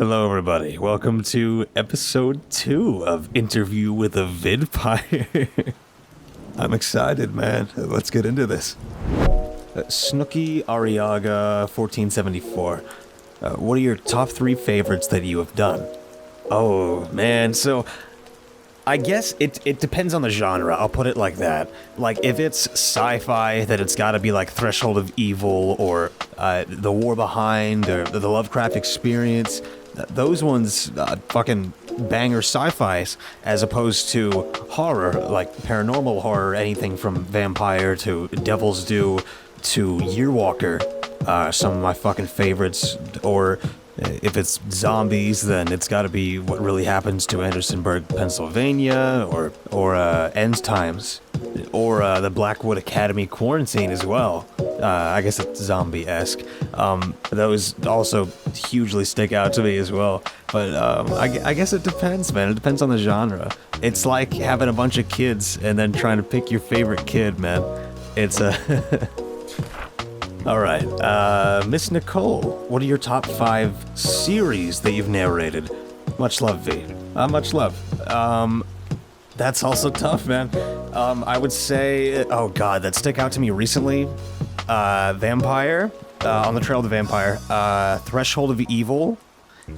Hello, everybody. Welcome to episode 2 of Interview with a Viid-Pire. I'm excited, man. Let's get into this. Snooki Ariaga, 1474. What are your top 3 favorites that you have done? Oh, man. So, I guess it depends on the genre. I'll put it like that. Like, if it's sci-fi, then it's gotta be like Threshold of Evil, or The War Behind, or the Lovecraft Experience. Those ones, fucking banger sci-fis, as opposed to horror, like paranormal horror, anything from Vampire to Devil's Due to Yearwalker, some of my fucking favorites. Or if it's zombies, then it's gotta be What Really Happens to Andersonburg, Pennsylvania, or End Times, or the Blackwood Academy Quarantine as well. I guess it's zombie-esque. Those also hugely stick out to me as well. But I guess it depends, man. It depends on the genre. It's like having a bunch of kids and then trying to pick your favorite kid, man. It's a... Alright, Miss Nicole, what are your top 5 series that you've narrated? Much love, V. Much love. That's also tough, man. I would say, oh god, that stick out to me recently. Vampire, On the Trail of the Vampire, Threshold of Evil,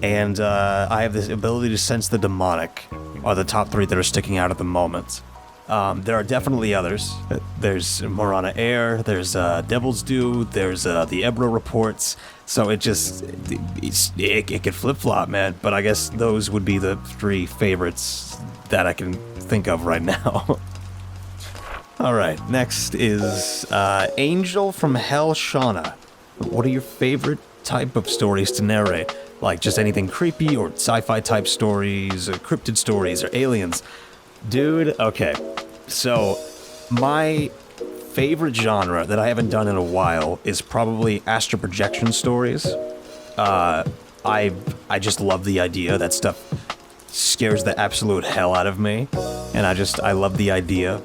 and I have this ability to sense the demonic are the top 3 that are sticking out at the moment. There are definitely others. There's Morana Air, there's Devil's Due, there's the Ebro Reports, so it could flip-flop, man, but I guess those would be the 3 favorites that I can think of right now. Alright, next is Angel from Hell Shauna. What are your favorite type of stories to narrate? Like just anything creepy or sci-fi type stories, or cryptid stories, or aliens? Dude, okay. So, my favorite genre that I haven't done in a while is probably astral projection stories. I just love the idea. That stuff scares the absolute hell out of me, and I love the idea.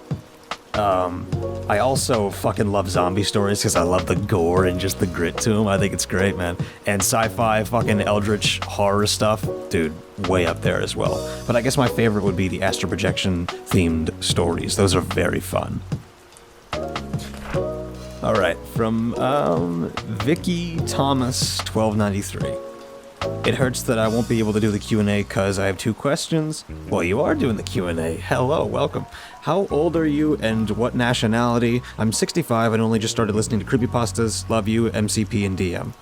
I also fucking love zombie stories because I love the gore and just the grit to them. I think it's great, man. And sci-fi fucking eldritch horror stuff, dude, way up there as well. But I guess my favorite would be the astral projection themed stories. Those are very fun. Alright, from Vicky Thomas 1293. It hurts that I won't be able to do the Q&A because I have 2 questions. Well, you are doing the Q&A. Hello, welcome. How old are you and what nationality? I'm 65 and only just started listening to creepypastas. Love you, MCP and DM.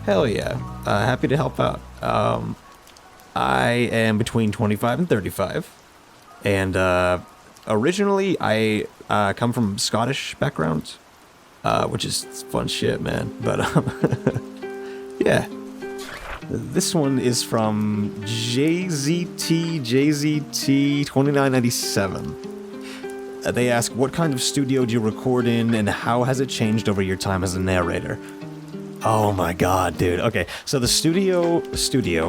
Hell yeah. Happy to help out. I am between 25 and 35. And originally I come from Scottish background, which is fun shit, man. But yeah. This one is from JZT2997. They ask, what kind of studio do you record in, and how has it changed over your time as a narrator? Oh my god, dude. Okay, so the studio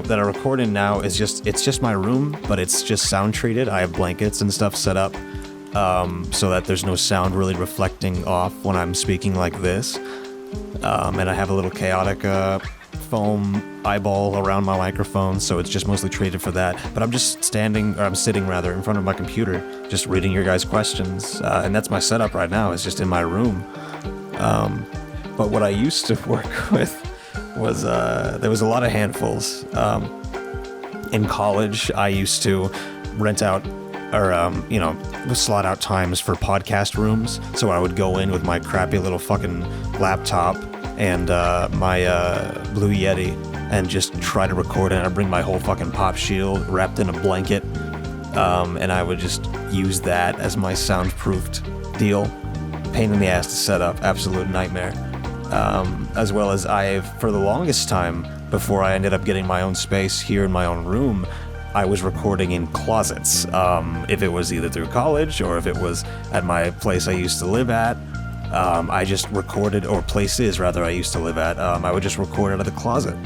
that I record in now is just my room, but it's just sound treated. I have blankets and stuff set up, so that there's no sound really reflecting off when I'm speaking like this. And I have a little chaotic, foam eyeball around my microphone, so it's just mostly treated for that. But I'm just sitting in front of my computer, just reading your guys' questions, and that's my setup right now. It's just in my room. But what I used to work with was there was a lot of handfuls. In college, I used to rent out or slot out times for podcast rooms. So I would go in with my crappy little fucking laptop and my Blue Yeti and just try to record it. I'd bring my whole fucking pop shield wrapped in a blanket, and I would just use that as my soundproofed deal. Pain in the ass to set up, absolute nightmare. As well as for the longest time, before I ended up getting my own space here in my own room, I was recording in closets. If it was either through college or if it was at my place I used to live at, I just recorded, or places rather I used to live at, I would just record out of the closet.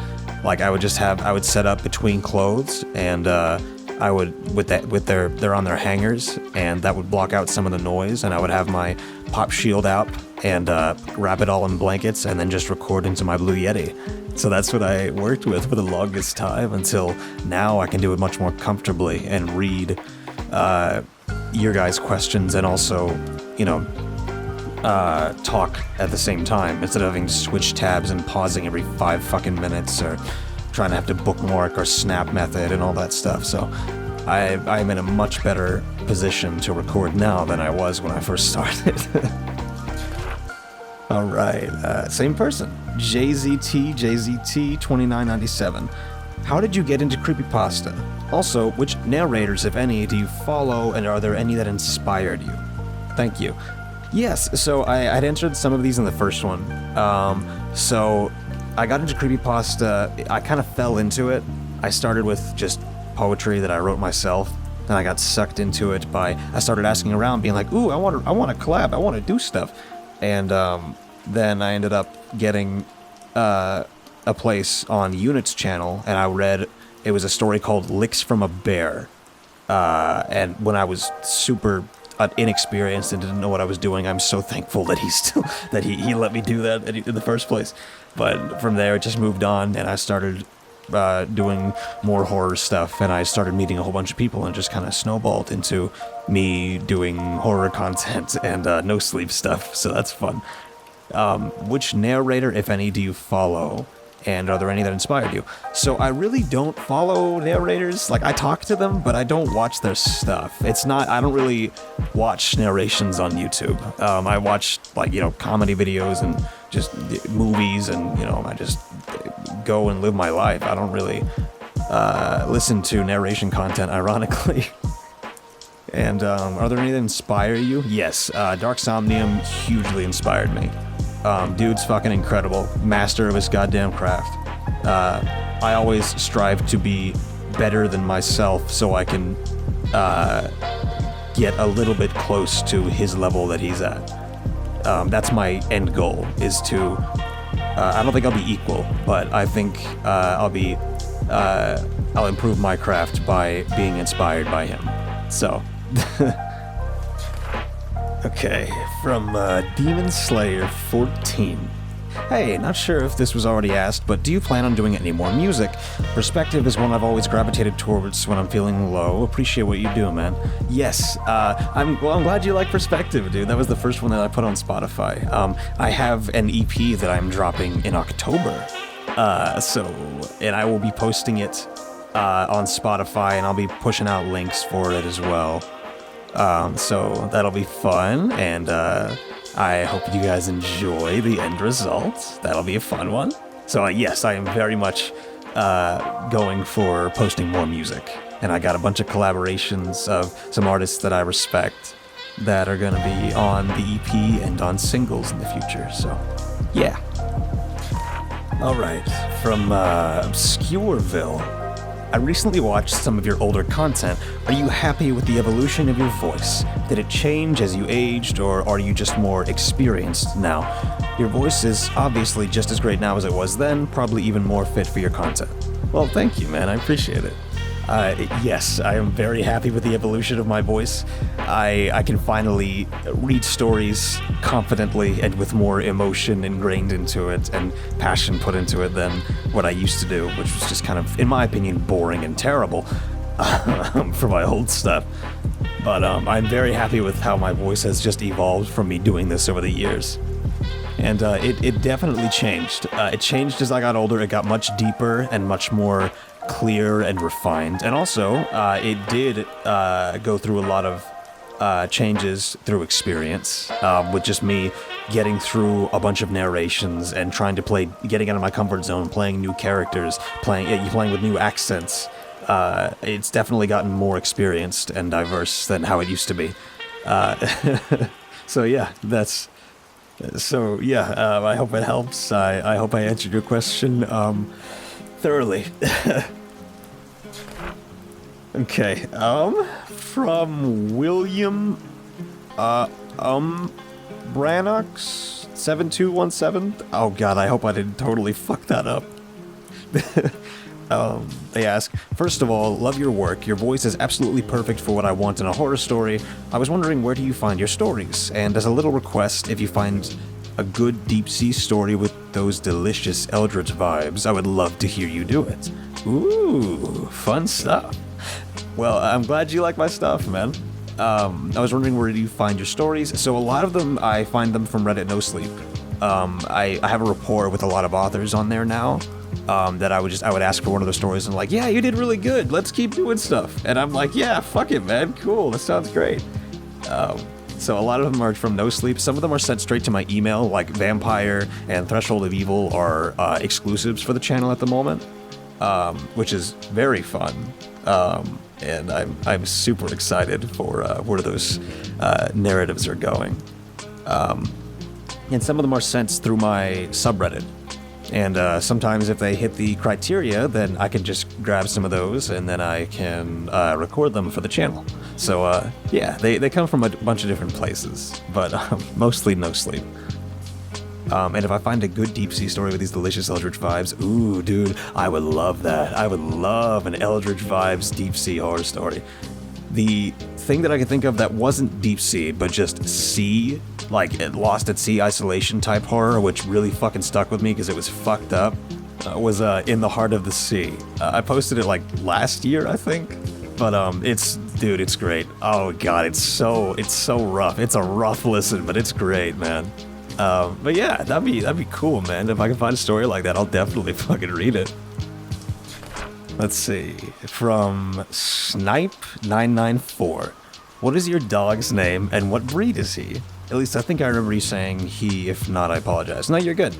Like I would set up between clothes, and I would, they're on their hangers, and that would block out some of the noise, and I would have my pop shield out and wrap it all in blankets and then just record into my Blue Yeti. So that's what I worked with for the longest time until now I can do it much more comfortably and read your guys' questions and also, you know, talk at the same time instead of having to switch tabs and pausing every 5 fucking minutes or trying to have to bookmark or snap method and all that stuff. So I'm in a much better position to record now than I was when I first started. All right, same person, JZT2997. How did you get into creepypasta? Also, which narrators, if any, do you follow, and are there any that inspired you? Thank you. Yes, so I'd answered some of these in the first one. So I got into creepypasta, I kind of fell into it. I started with just poetry that I wrote myself, then I got sucked into it by, I started asking around, being like, ooh, I want to collab, I want to do stuff. And then I ended up getting a place on Unit's channel, and I read, it was a story called Licks from a Bear. And when I was super inexperienced and didn't know what I was doing, I'm so thankful that he let me do that in the first place. But from there, it just moved on, and I started doing more horror stuff, and I started meeting a whole bunch of people, and just kind of snowballed into me doing horror content and no sleep stuff, so that's fun. Which narrator, if any, do you follow? And are there any that inspired you? So I really don't follow narrators. Like, I talk to them, but I don't watch their stuff. I don't really watch narrations on YouTube. I watch, like, you know, comedy videos and just movies, and, you know, I just go and live my life. I don't really listen to narration content, ironically. And are there any that inspire you? Yes, Dark Somnium hugely inspired me. Dude's fucking incredible. Master of his goddamn craft. I always strive to be better than myself so I can get a little bit close to his level that he's at. That's my end goal, is to... I don't think I'll be equal, but I think I'll improve my craft by being inspired by him. So... Okay, from Demon Slayer 14. Hey, not sure if this was already asked, but do you plan on doing any more music? Perspective is one I've always gravitated towards when I'm feeling low. Appreciate what you do, man. Yes, I'm glad you like Perspective, dude. That was the first one that I put on Spotify. I have an EP that I'm dropping in October. And I will be posting it on Spotify, and I'll be pushing out links for it as well. So that'll be fun, and I hope you guys enjoy the end result. That'll be a fun one. So yes, I am very much going for posting more music, and I got a bunch of collaborations of some artists that I respect that are going to be on the EP and on singles in the future, so yeah. Alright, from Obscureville. I recently watched some of your older content. Are you happy with the evolution of your voice? Did it change as you aged, or are you just more experienced now? Your voice is obviously just as great now as it was then, probably even more fit for your content. Well, thank you, man. I appreciate it. Yes, I am very happy with the evolution of my voice. I can finally read stories confidently and with more emotion ingrained into it and passion put into it than what I used to do, which was just kind of, in my opinion, boring and terrible for my old stuff. But I'm very happy with how my voice has just evolved from me doing this over the years. And it definitely changed. It changed as I got older. It got much deeper and much more clear and refined, and also it did go through a lot of changes through experience, with just me getting through a bunch of narrations and trying to getting out of my comfort zone, playing new characters, playing with new accents. It's definitely gotten more experienced and diverse than how it used to be. So yeah, I hope it helps. I hope I answered your question thoroughly. Okay, from William, Branox 7217. Oh god, I hope I didn't totally fuck that up. They ask, first of all, love your work. Your voice is absolutely perfect for what I want in a horror story. I was wondering, where do you find your stories? And as a little request, if you find a good deep-sea story with those delicious Eldritch vibes, I would love to hear you do it. Ooh, fun stuff. Well, I'm glad you like my stuff, man. I was wondering, where do you find your stories? So a lot of them, I find them from Reddit No Sleep. I have a rapport with a lot of authors on there now. That I would ask for one of their stories and like, yeah, you did really good. Let's keep doing stuff. And I'm like, yeah, fuck it, man. Cool. That sounds great. So a lot of them are from No Sleep. Some of them are sent straight to my email, like Viid-Pire and Threshold of Evil are exclusives for the channel at the moment, which is very fun. And I'm super excited for where those narratives are going. And some of them are sent through my subreddit. And sometimes if they hit the criteria, then I can just grab some of those and then I can record them for the channel. So yeah, they come from a bunch of different places, but mostly No Sleep. And if I find a good deep sea story with these delicious Eldritch vibes, ooh, dude, I would love that. I would love an Eldritch vibes deep sea horror story. The thing that I could think of that wasn't deep sea, but just sea, like Lost at Sea isolation type horror, which really fucking stuck with me because it was fucked up, was In the Heart of the Sea. I posted it like last year, I think, but it's great. Oh god, it's so rough. It's a rough listen, but it's great, man. But yeah, that'd be cool, man. If I can find a story like that, I'll definitely fucking read it. Let's see, from Snipe994. What is your dog's name and what breed is he? At least I think I remember you saying he, if not, I apologize. No, you're good.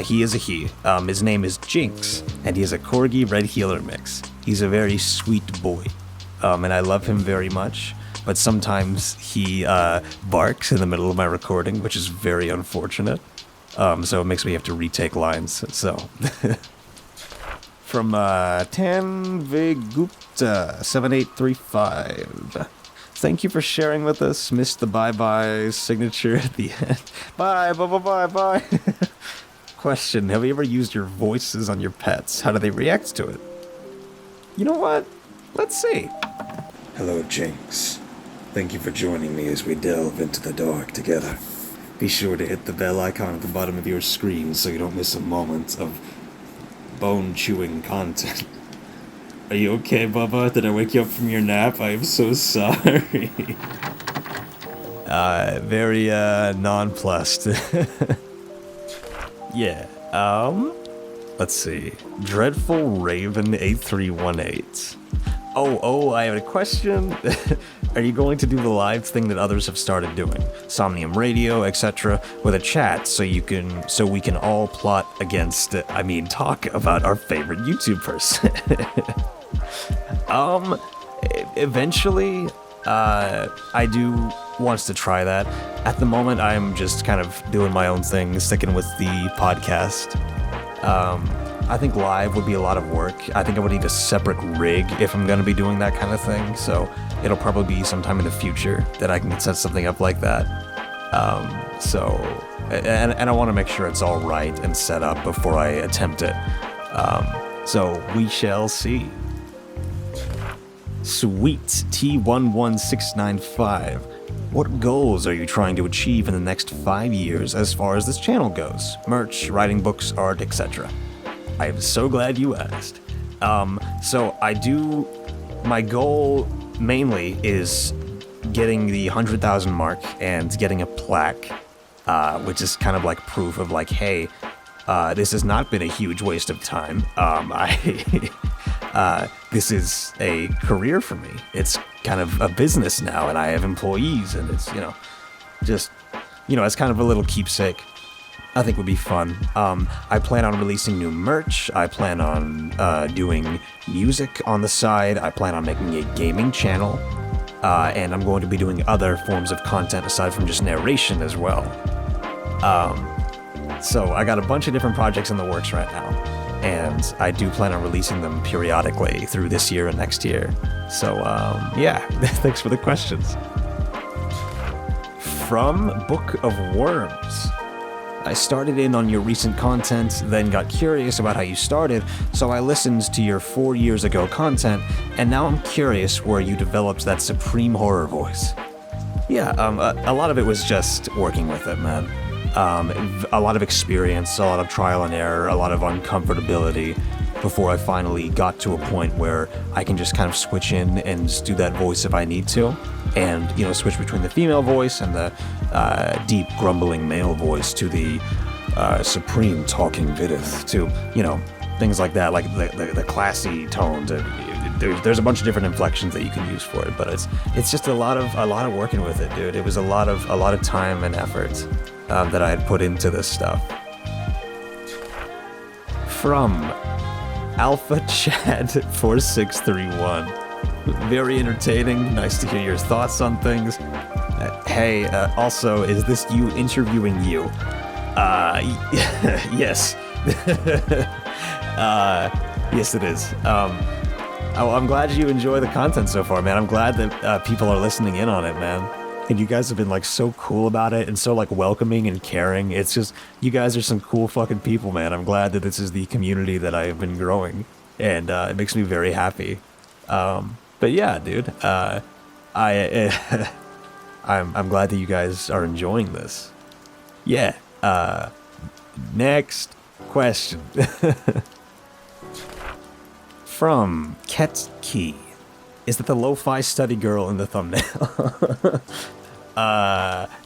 He is a he. His name is Jinx, and he is a Corgi Red Heeler mix. He's a very sweet boy, and I love him very much, but sometimes he barks in the middle of my recording, which is very unfortunate. So it makes me have to retake lines, so... From Tanvigupta7835. Thank you for sharing with us. Missed the bye-bye signature at the end. Bye. Question, have you ever used your voices on your pets? How do they react to it? You know what? Let's see. Hello, Jinx. Thank you for joining me as we delve into the dark together. Be sure to hit the bell icon at the bottom of your screen so you don't miss a moment of bone-chewing content. Are you okay, Bubba? Did I wake you up from your nap? I am so sorry. Very, nonplussed. Yeah, let's see. Dreadful Raven 8318. Oh, I have a question. Are you going to do the live thing that others have started doing? Somnium Radio, etc., with a chat so we can all plot against, talk about our favorite YouTube person. Eventually, I do wants to try that. At the moment, I'm just kind of doing my own thing, sticking with the podcast. I think live would be a lot of work. I think I would need a separate rig if I'm going to be doing that kind of thing, so it'll probably be sometime in the future that I can set something up like that. And I want to make sure it's all right and set up before I attempt it. So we shall see. Sweet T11695. What goals are you trying to achieve in the next 5 years as far as this channel goes? Merch, writing books, art, etc. I am so glad you asked. So my goal mainly is getting the 100,000 mark and getting a plaque, which is kind of like proof of like, hey, this has not been a huge waste of time. This is a career for me. It's kind of a business now, and I have employees, and it's, it's kind of a little keepsake. I think would be fun. I plan on releasing new merch. I plan on doing music on the side. I plan on making a gaming channel. And I'm going to be doing other forms of content aside from just narration as well. So I got a bunch of different projects in the works right now. And I do plan on releasing them periodically through this year and next year. So, yeah, thanks for the questions. From Book of Worms. I started in on your recent content, then got curious about how you started, so I listened to your 4 years ago content, and now I'm curious where you developed that supreme horror voice. Yeah, a lot of it was just working with it, man. A lot of experience, a lot of trial and error, a lot of uncomfortability before I finally got to a point where I can just kind of switch in and do that voice if I need to. And, you know, switch between the female voice and the deep, grumbling male voice to the supreme talking Viid to, you know, things like that, like the classy tones. There's a bunch of different inflections that you can use for it, but it's just a lot of working with it, dude. It was a lot of time and effort that I had put into this stuff. From Alpha Chad 4631. Very entertaining. Nice to hear your thoughts on things. Hey, also, is this you interviewing you? Yes. Yes, it is. I'm glad you enjoy the content so far, man. I'm glad that people are listening in on it, man. And you guys have been, like, so cool about it and so, like, welcoming and caring. It's just, you guys are some cool fucking people, man. I'm glad that this is the community that I have been growing. And it makes me very happy. But yeah, dude, I'm glad that you guys are enjoying this. Yeah. Next question. From Ket Key. Is that the lo-fi study girl in the thumbnail?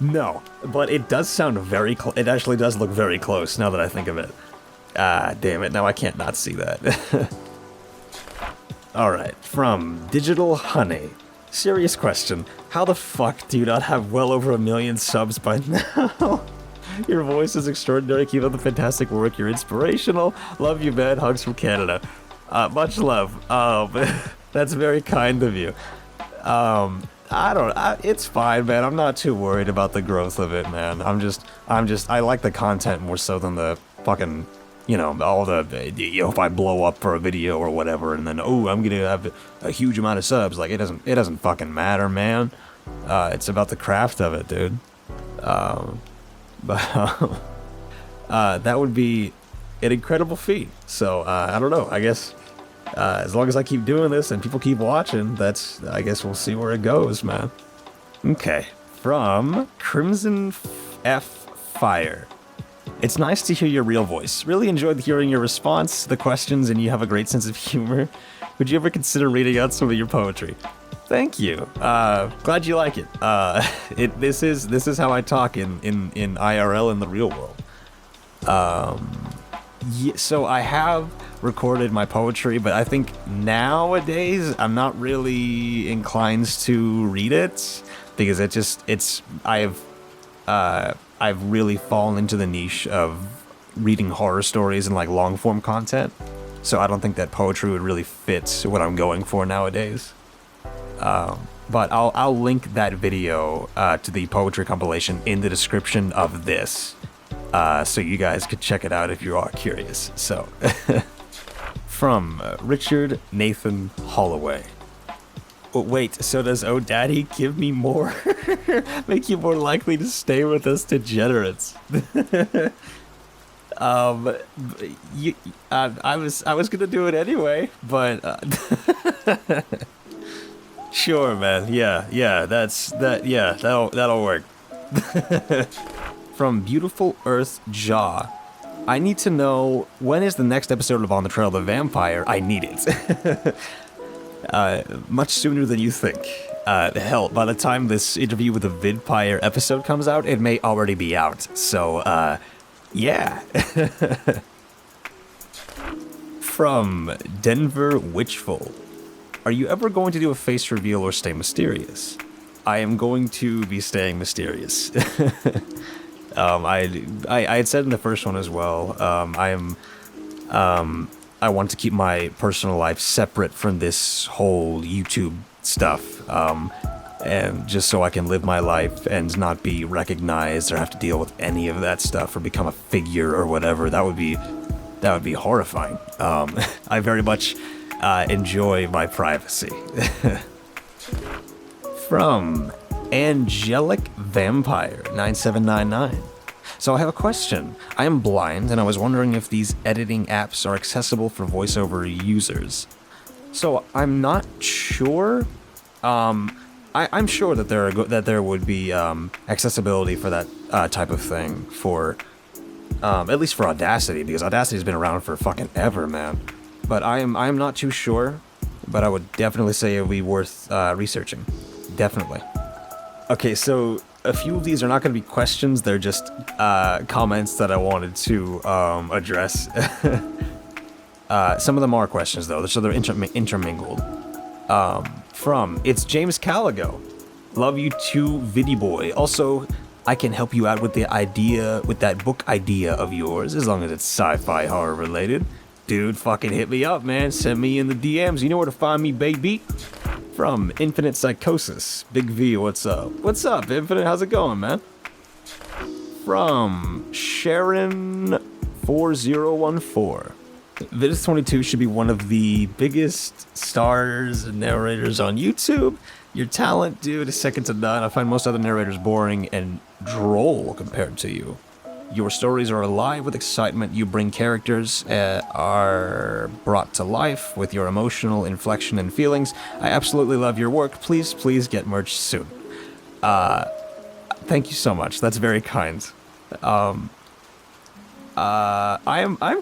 No, but it does sound very it actually does look very close now that I think of it. Damn it, now I can't not see that. Alright, from Digital Honey. Serious question. How the fuck do you not have well over 1 million subs by now? Your voice is extraordinary. Keep up the fantastic work. You're inspirational. Love you, man. Hugs from Canada. Much love. That's very kind of you. It's fine, man. I'm not too worried about the growth of it, man. I like the content more so than the fucking, you know, all the, you know, if I blow up for a video or whatever, and then, oh, I'm gonna have a huge amount of subs. Like, it doesn't fucking matter, man. It's about the craft of it, dude. But that would be an incredible feat. So, I don't know. I guess, as long as I keep doing this and people keep watching, I guess we'll see where it goes, man. Okay. From Crimson F Fire. It's nice to hear your real voice. Really enjoyed hearing your response to the questions, and you have a great sense of humor. Would you ever consider reading out some of your poetry? Thank you. Glad you like it. This is how I talk in IRL in the real world. Yeah, so I have recorded my poetry, but I think nowadays I'm not really inclined to read it because I've really fallen into the niche of reading horror stories and like long form content. So I don't think that poetry would really fit what I'm going for nowadays. But I'll link that video to the poetry compilation in the description of this. So you guys could check it out if you are curious. So, from Richard Nathan Holloway. Oh, wait, so does Oh Daddy give me more? Make you more likely to stay with us degenerates. I was gonna do it anyway, but sure, man. Yeah, that'll work. From Beautiful Earth Jaw. I need to know, when is the next episode of On the Trail of the Vampire? I need it. Much sooner than you think. Hell, by the time this interview with the Viid-Pire episode comes out, it may already be out. So, yeah. From Denver Witchful. Are you ever going to do a face reveal or stay mysterious? I am going to be staying mysterious. I had said in the first one as well, I want to keep my personal life separate from this whole YouTube stuff, and just so I can live my life and not be recognized or have to deal with any of that stuff or become a figure or whatever. That would be horrifying. I very much enjoy my privacy. From Angelic Vampire 9799. So I have a question. I am blind, and I was wondering if these editing apps are accessible for voiceover users. So I'm not sure. I'm sure that there would be accessibility for that type of thing for at least for Audacity, because Audacity's been around for fucking ever, man. But I'm not too sure. But I would definitely say it would be worth researching. Definitely. Okay, so a few of these are not going to be questions. They're just comments that I wanted to address. Some of them are questions, though, so they're intermingled. From It's James Caligo. Love you too, Viid-Pire. Also, I can help you out with that book idea of yours, as long as it's sci-fi horror related. Dude, fucking hit me up, man. Send me in the DMs. You know where to find me, baby. From Infinite Psychosis. Big V, what's up? What's up, Infinite? How's it going, man? From Sharon4014. Viz22 should be one of the biggest stars and narrators on YouTube. Your talent, dude, is second to none. I find most other narrators boring and droll compared to you. Your stories are alive with excitement. You bring characters are brought to life with your emotional inflection and feelings. I absolutely love your work. Please get merch soon. Thank you so much. That's very kind. I'm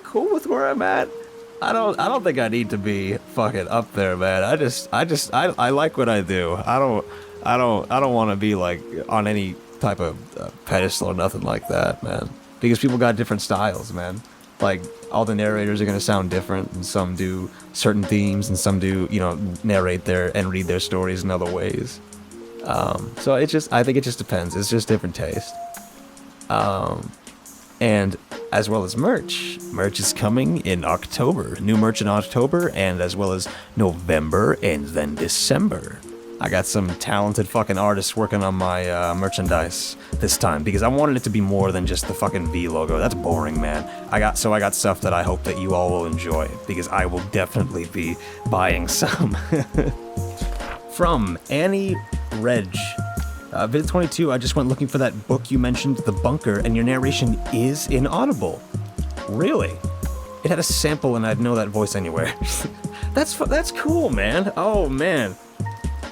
cool with where I'm at. I don't think I need to be fucking up there, man. I like what I do. I don't want to be like on any type of pedestal or nothing like that, man. Because people got different styles, man. Like, all the narrators are gonna sound different, and some do certain themes, and some do, narrate and read their stories in other ways. So I think it just depends. It's just different taste. And as well as merch. Merch is coming in October. New merch in October, and as well as November, and then December. I got some talented fucking artists working on my merchandise this time, because I wanted it to be more than just the fucking V logo. That's boring, man. I got stuff that I hope that you all will enjoy, because I will definitely be buying some. From Annie Reg. Viid22, I just went looking for that book you mentioned, The Bunker, and your narration is inaudible. Really? It had a sample and I'd know that voice anywhere. That's cool, man. Oh, man.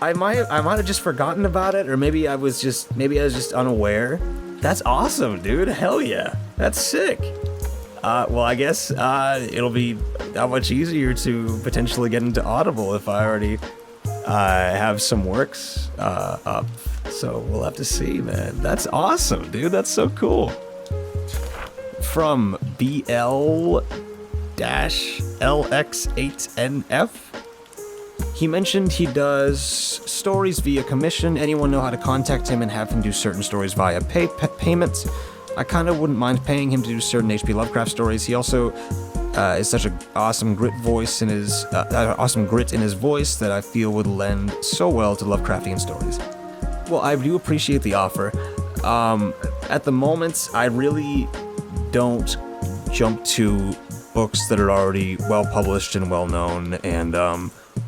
I might have just forgotten about it, or maybe I was just unaware. That's awesome, dude. Hell yeah. That's sick. Well, I guess it'll be that much easier to potentially get into Audible if I already have some works up. So we'll have to see, man. That's awesome, dude. That's so cool. From BL-LX8NF. He mentioned he does stories via commission. Anyone know how to contact him and have him do certain stories via payment? I kind of wouldn't mind paying him to do certain H.P. Lovecraft stories. He also is such an awesome grit in his voice that I feel would lend so well to Lovecraftian stories. Well, I do appreciate the offer. At the moment, I really don't jump to books that are already well published and well known, and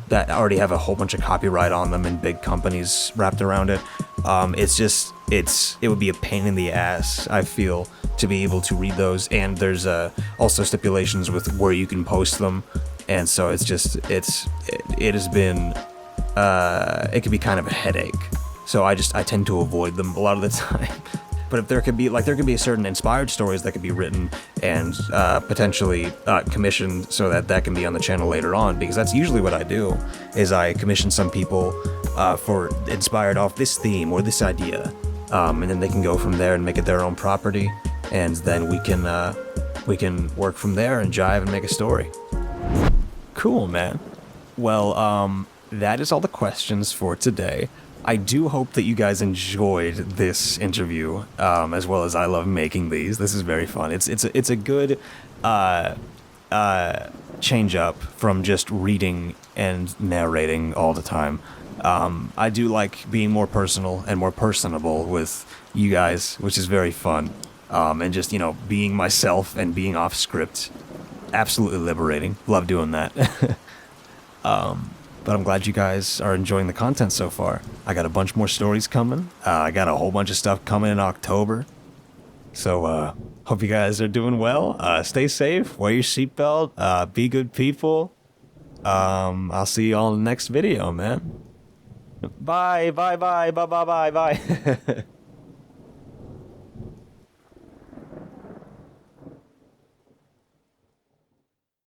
that already have a whole bunch of copyright on them and big companies wrapped around it. It would be a pain in the ass, I feel, to be able to read those, and there's also stipulations with where you can post them, and so it has been it can be kind of a headache. So I tend to avoid them a lot of the time. But if there could be certain inspired stories that could be written and potentially commissioned so that can be on the channel later on, because that's usually what I do, is I commission some people for inspired off this theme or this idea, and then they can go from there and make it their own property, and then we can work from there and jive and make a story. Cool, man. Well, that is all the questions for today. I do hope that you guys enjoyed this interview, as well as I love making these. This is very fun. It's a good change up from just reading and narrating all the time. I do like being more personal and more personable with you guys, which is very fun. And just, being myself and being off script, absolutely liberating. Love doing that. But I'm glad you guys are enjoying the content so far. I got a bunch more stories coming. I got a whole bunch of stuff coming in October. So, hope you guys are doing well. Stay safe, wear your seatbelt, be good people. I'll see you all in the next video, man. Bye, bye, bye, bye, bye, bye, bye.